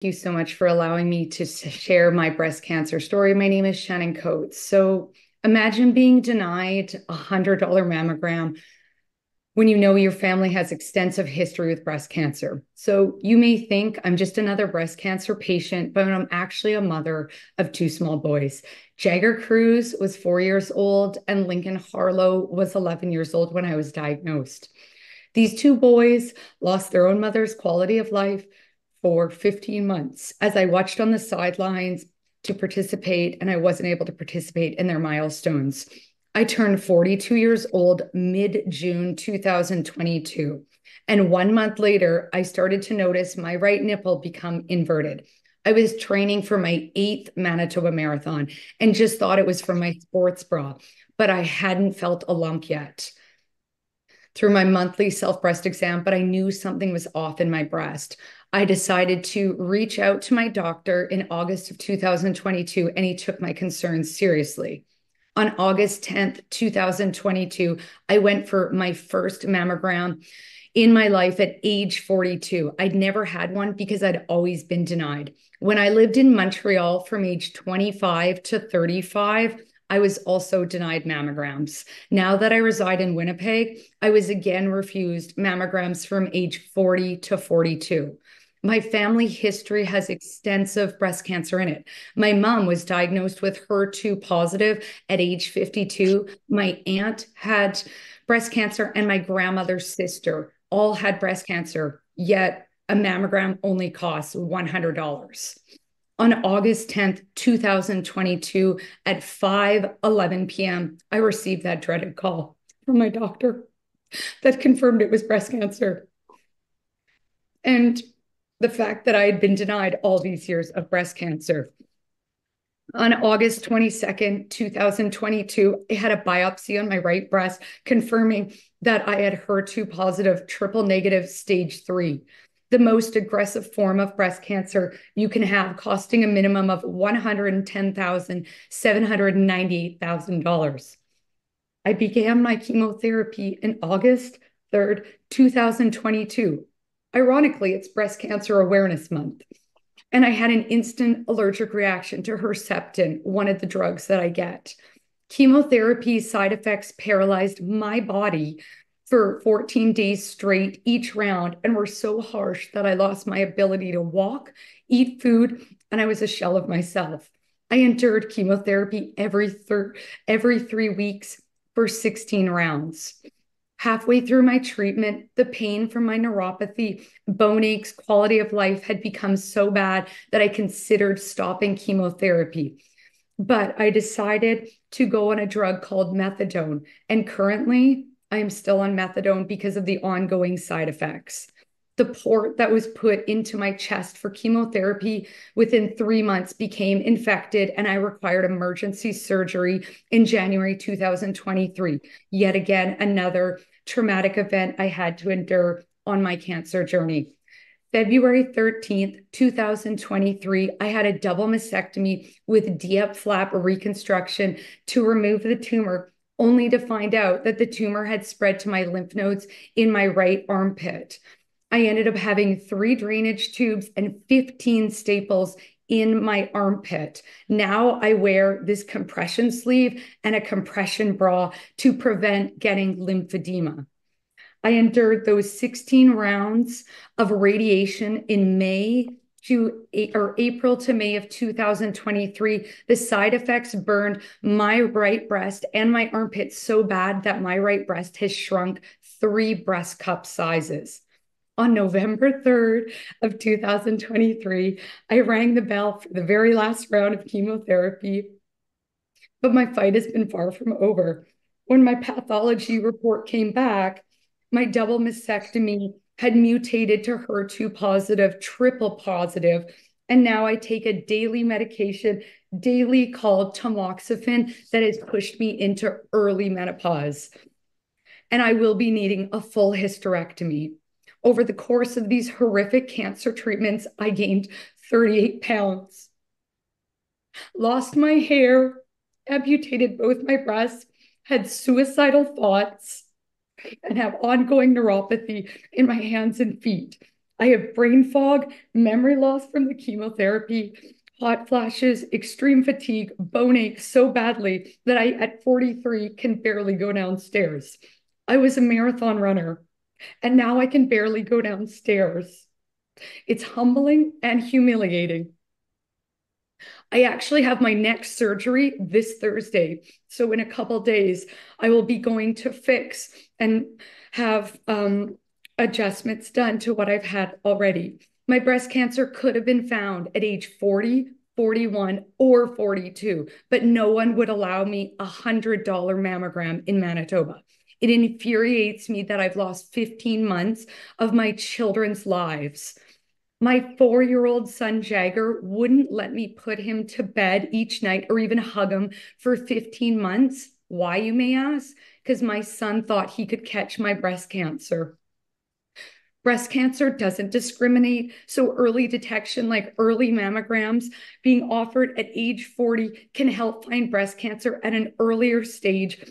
You so much for allowing me to share my breast cancer story. My name is Shannon Coates. So imagine being denied a $100 mammogram when you know your family has extensive history with breast cancer. So you may think I'm just another breast cancer patient, but I'm actually a mother of two small boys. Jagger Cruz was 4 years old, and Lincoln Harlow was 11 years old when I was diagnosed. These two boys lost their own mother's quality of life for 15 months as I watched on the sidelines to participate, and I wasn't able to participate in their milestones. I turned 42 years old mid-June 2022. And 1 month later, I started to notice my right nipple become inverted. I was training for my 8th Manitoba Marathon and just thought it was from my sports bra, but I hadn't felt a lump yet through my monthly self breast exam, but I knew something was off in my breast. I decided to reach out to my doctor in August of 2022, and he took my concerns seriously. On August 10th, 2022, I went for my first mammogram in my life at age 42. I'd never had one because I'd always been denied. When I lived in Montreal from age 25 to 35, I was also denied mammograms. Now that I reside in Winnipeg, I was again refused mammograms from age 40 to 42. My family history has extensive breast cancer in it. My mom was diagnosed with HER2 positive at age 52. My aunt had breast cancer, and my grandmother's sister all had breast cancer, yet a mammogram only costs $100. On August 10th, 2022, at 5:11 p.m., I received that dreaded call from my doctor that confirmed it was breast cancer. And the fact that I had been denied all these years of breast cancer. On August 22nd, 2022, I had a biopsy on my right breast confirming that I had HER2 positive triple negative stage 3, the most aggressive form of breast cancer you can have, costing a minimum of $110,798,000. I began my chemotherapy in August 3rd, 2022. Ironically, it's Breast Cancer Awareness Month. And I had an instant allergic reaction to Herceptin, one of the drugs that I get. Chemotherapy side effects paralyzed my body for 14 days straight each round and were so harsh that I lost my ability to walk, eat food, and I was a shell of myself. I endured chemotherapy every 3 weeks for 16 rounds. Halfway through my treatment, the pain from my neuropathy, bone aches, quality of life had become so bad that I considered stopping chemotherapy. But I decided to go on a drug called methadone. And currently, I am still on methadone because of the ongoing side effects. The port that was put into my chest for chemotherapy within 3 months became infected, and I required emergency surgery in January 2023. Yet again, another traumatic event I had to endure on my cancer journey. February 13th, 2023, I had a double mastectomy with DIAP flap reconstruction to remove the tumor, only to find out that the tumor had spread to my lymph nodes in my right armpit. I ended up having 3 drainage tubes and 15 staples in my armpit. Now I wear this compression sleeve and a compression bra to prevent getting lymphedema. I endured those 16 rounds of radiation in April to May of 2023. The side effects burned my right breast and my armpit so bad that my right breast has shrunk 3 breast cup sizes. On November 3rd of 2023, I rang the bell for the very last round of chemotherapy, but my fight has been far from over. When my pathology report came back, my double mastectomy had mutated to HER2 positive, triple positive, and now I take a daily medication, daily called tamoxifen, that has pushed me into early menopause. And I will be needing a full hysterectomy. Over the course of these horrific cancer treatments, I gained 38 pounds, lost my hair, amputated both my breasts, had suicidal thoughts, and have ongoing neuropathy in my hands and feet. I have brain fog, memory loss from the chemotherapy, hot flashes, extreme fatigue, bone ache so badly that I, at 43, can barely go downstairs. I was a marathon runner, and now I can barely go downstairs. It's humbling and humiliating. I actually have my next surgery this Thursday. So in a couple days, I will be going to fix and have adjustments done to what I've had already. My breast cancer could have been found at age 40, 41, or 42, but no one would allow me a $100 mammogram in Manitoba. It infuriates me that I've lost 15 months of my children's lives. My 4-year-old son, Jagger, wouldn't let me put him to bed each night or even hug him for 15 months. Why, you may ask? Because my son thought he could catch my breast cancer. Breast cancer doesn't discriminate, so early detection, like early mammograms being offered at age 40, can help find breast cancer at an earlier stage,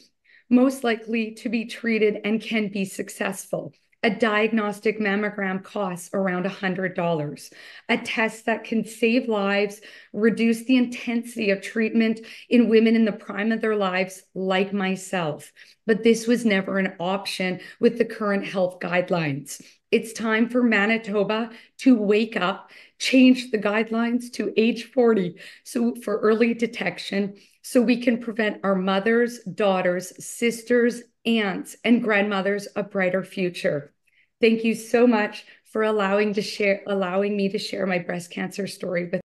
most likely to be treated and can be successful. A diagnostic mammogram costs around $100. A test that can save lives, reduce the intensity of treatment in women in the prime of their lives, like myself. But this was never an option with the current health guidelines. It's time for Manitoba to wake up, change the guidelines to age 40 so for early detection, so we can prevent our mothers, daughters, sisters, aunts, and grandmothers a brighter future. Thank you so much for allowing me to share my breast cancer story with